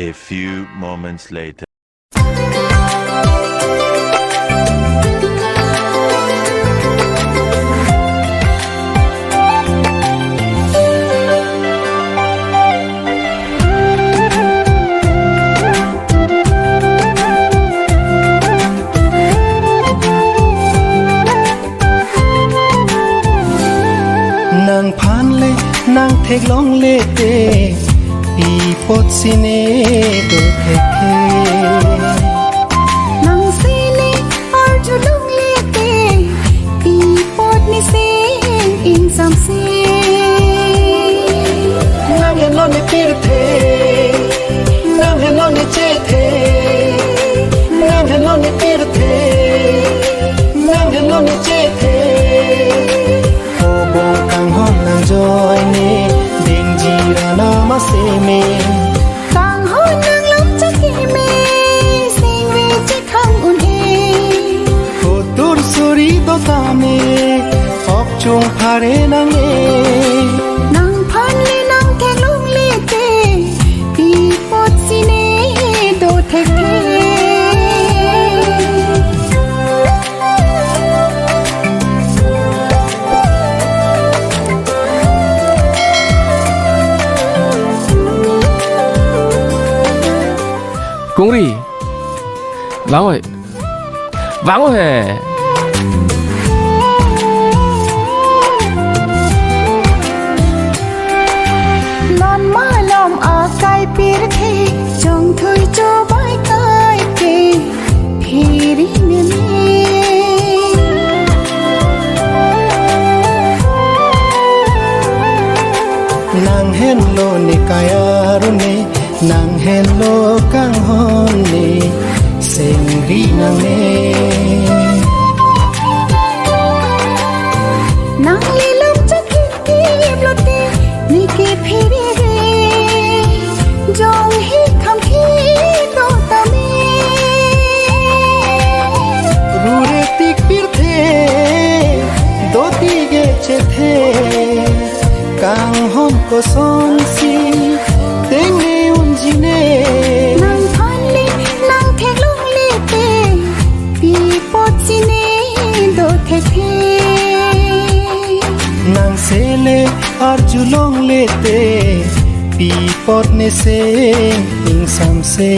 A few moments later. Nàng phan lê, nàng thek long lê tê, pi pot sine do thek thê. Nàng si lê, arju long lê tê, pi pot ni se, in sam se. Nàng hẹn lon ni pir thê, nàng hẹn lon ni chê thê, nàng hẹn lon ni pir thê, nàng hẹn lon ni chê thê. Bong kang hon nang joy ne ding jira na ma se me Càng hôn nàng lắm chắc khi mê, xin vì chiếc khăn ổn ê. ko tur suri do ta me op chung phare nang e Nàng phan lê nàng thek long lê tê, pi pot sine do thek thê. Cungri, bangun, bangun he. Lon ma lom a kai pir the, chong thui cho bai kai ke, phiri ne me. nang hen lo ni kaya ru ne nang hen lo kang hon ne seng ri nang ne Nàng lê lom chắc khi yếm lo tê, ni ke phiri re, jong hi kham khi do ta me. ru re tik pir the do ti ge che the kang hon ko song si teng ne un ji ne Nàng phan lê nàng thek long lê tê, pi pot sine do thek thê. nang se le ar ju long le te pi pot ne se ing sam se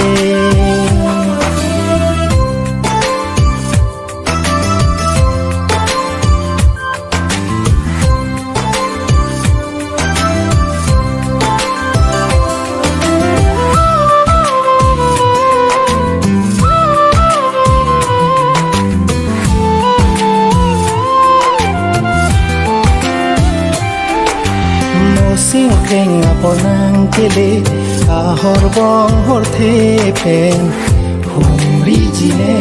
sing keng aponang kele a hor bong hor the pen hum ri ji ne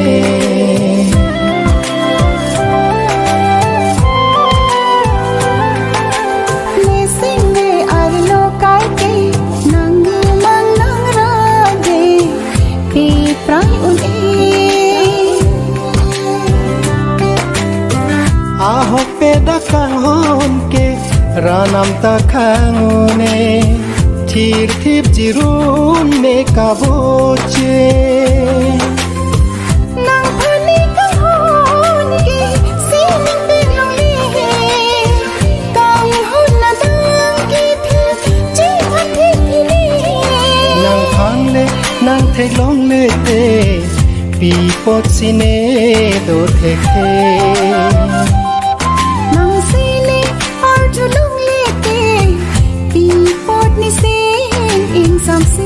Lê sinh về ai lo cái kê, nàng ngư mang nàng ra đê, pi prai un ê. a hok pe da kang hon ke ranam ta khang ne thir thip ji run me ka bo che Nàng phan lê căng hôn kê, xin nàng bên lòng lê. Càng hôn là đang kê thiệt, chỉ thân thiết thì đi. nang phang le nang thek long le te pi pot sine do thek the Nàng si lê, arju long lê tê, pi pot ni sen, in sam se.